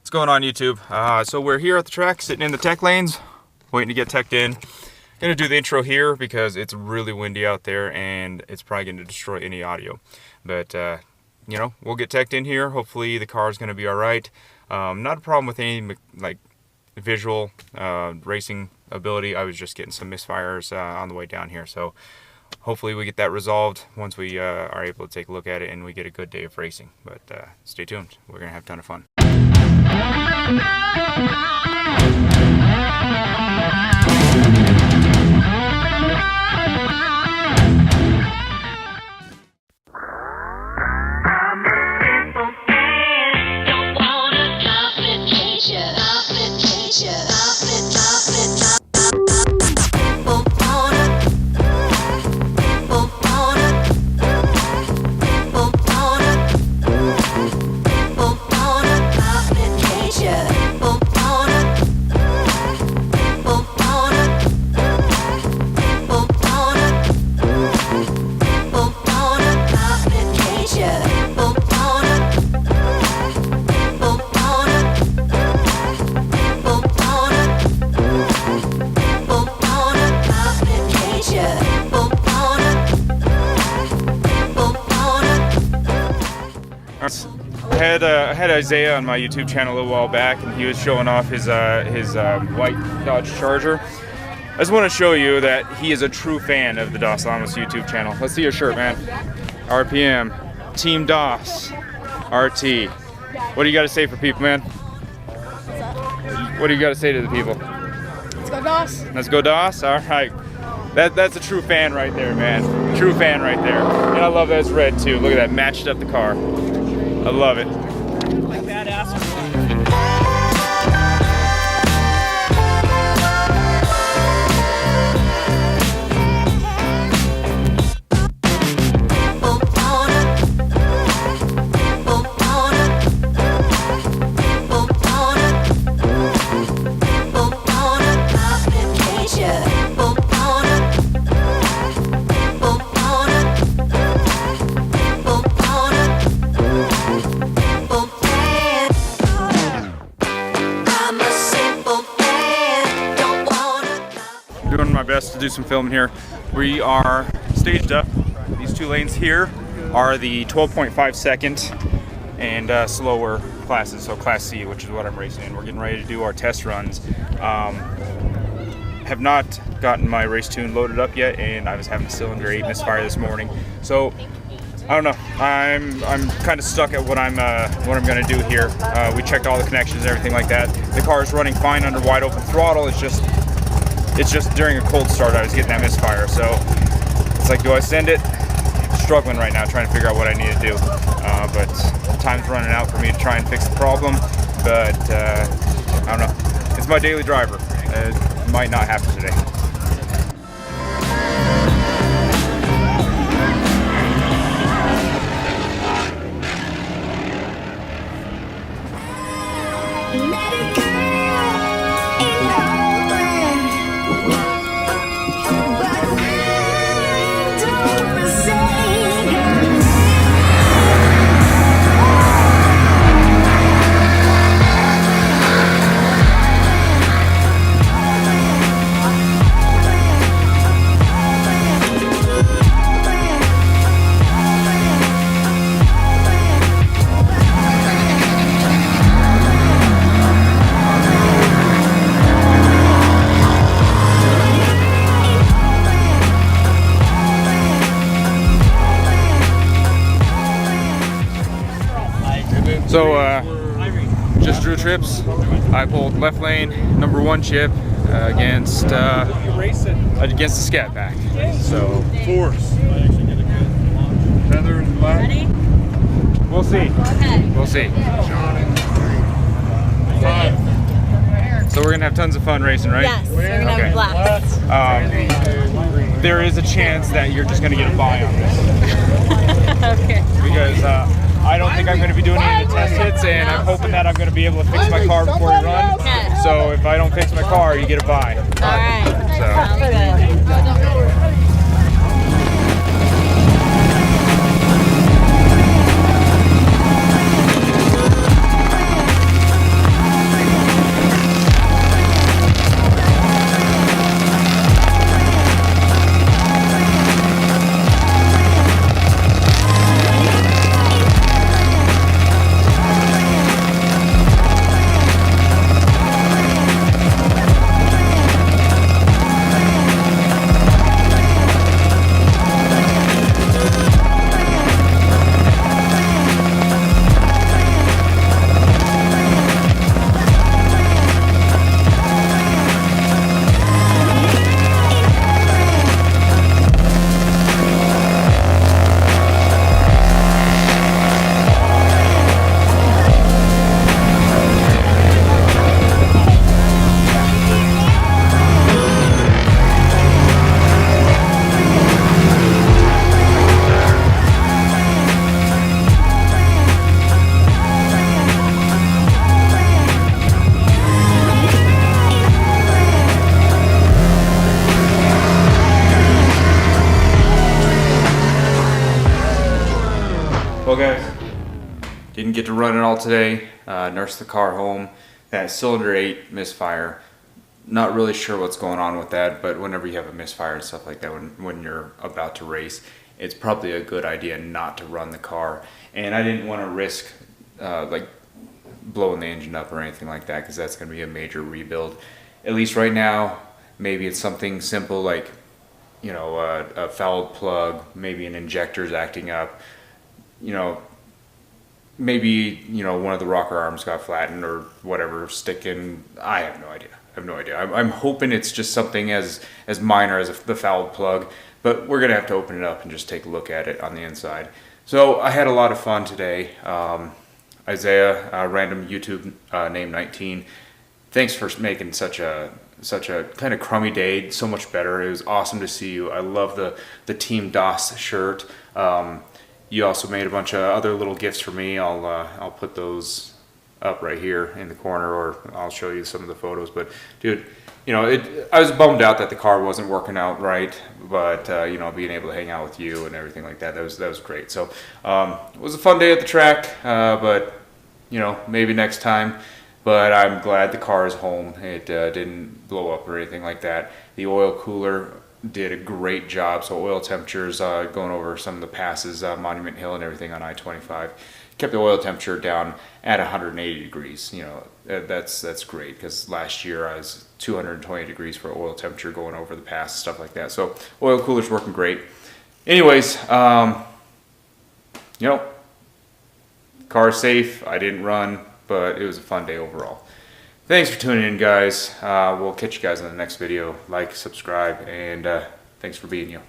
What's going on, YouTube? So we're here at the track, sitting in the tech lanes, waiting to get teched in. Gonna do the intro here because it's really windy out there and it's probably gonna destroy any audio. But you know, we'll get teched in here. Hopefully the car is gonna be all right. Not a problem with any like visual racing ability. I was just getting some misfires on the way down here, so hopefully we get that resolved once we are able to take a look at it and we get a good day of racing. But stay tuned. We're gonna have a ton of fun. I had Isaiah on my YouTube channel a little while back, and he was showing off his white Dodge Charger. I just want to show you that he is a true fan of the DOS Llamas YouTube channel. Let's see your shirt, man. RPM, Team DOS, RT. What do you got to say for people, man? What do you got to say to the people? Let's go DOS. Let's go DOS. All right. That's a true fan right there, man. True fan right there. And I love that it's red too. Look at that, matched up the car. I love it. Like badass. Doing my best to do some filming here. We are staged up. These two lanes here are the 12.5 second and slower classes, so Class C, which is what I'm racing in. We're getting ready to do our test runs. Have not gotten my race tune loaded up yet, and I was having a cylinder 8 misfire this morning. So I don't know. I'm kind of stuck at what I'm gonna do here. We checked all the connections, everything like that. The car is running fine under wide open throttle. It's just during a cold start I was getting that misfire. So it's like, do I send it? Struggling right now, trying to figure out what I need to do. But time's running out for me to try and fix the problem. But I don't know. It's my daily driver. It might not happen today. So just drew trips. I pulled left lane, #1 chip against the scat back. So force. Feather and black. Ready? We'll see. Okay. We'll see. 5. So we're gonna have tons of fun racing, right? Yes, we're gonna have a blast. There is a chance that you're just gonna get a buy on this. Okay. Because I don't think I'm going to be doing any of the test hits, and I'm hoping that I'm going to be able to fix my car before we run. Okay. So if I don't fix my car, you get a buy. All right. So. Sounds good. didn't get to run it all today. Nursed the car home. That cylinder 8 misfire. Not really sure what's going on with that, but whenever you have a misfire and stuff like that, when you're about to race, it's probably a good idea not to run the car. And I didn't want to risk like blowing the engine up or anything like that, because that's going to be a major rebuild. At least right now, maybe it's something simple like, you know, a fouled plug, maybe an injector's acting up, you know, maybe, you know, one of the rocker arms got flattened or whatever, sticking. I have no idea. I'm hoping it's just something as minor as the fouled plug, but we're gonna have to open it up and just take a look at it on the inside. So I had a lot of fun today. Isaiah, random YouTube name 19. Thanks for making such a kind of crummy day so much better. It was awesome to see you. I love the Team DOS shirt. You also made a bunch of other little gifts for me. I'll put those up right here in the corner, or I'll show you some of the photos. But dude, you know, I was bummed out that the car wasn't working out right, but you know, being able to hang out with you and everything like that, that was great. So it was a fun day at the track, but you know, maybe next time. But I'm glad the car is home. It didn't blow up or anything like that. The oil cooler did a great job. So oil temperatures, going over some of the passes, Monument Hill and everything on I-25, kept the oil temperature down at 180 degrees. You know, that's great, because last year I was 220 degrees for oil temperature going over the pass and stuff like that. So oil cooler's working great. Anyways, you know, car safe. I didn't run, but it was a fun day overall. Thanks for tuning in, guys. We'll catch you guys in the next video. Like, subscribe, and thanks for being you.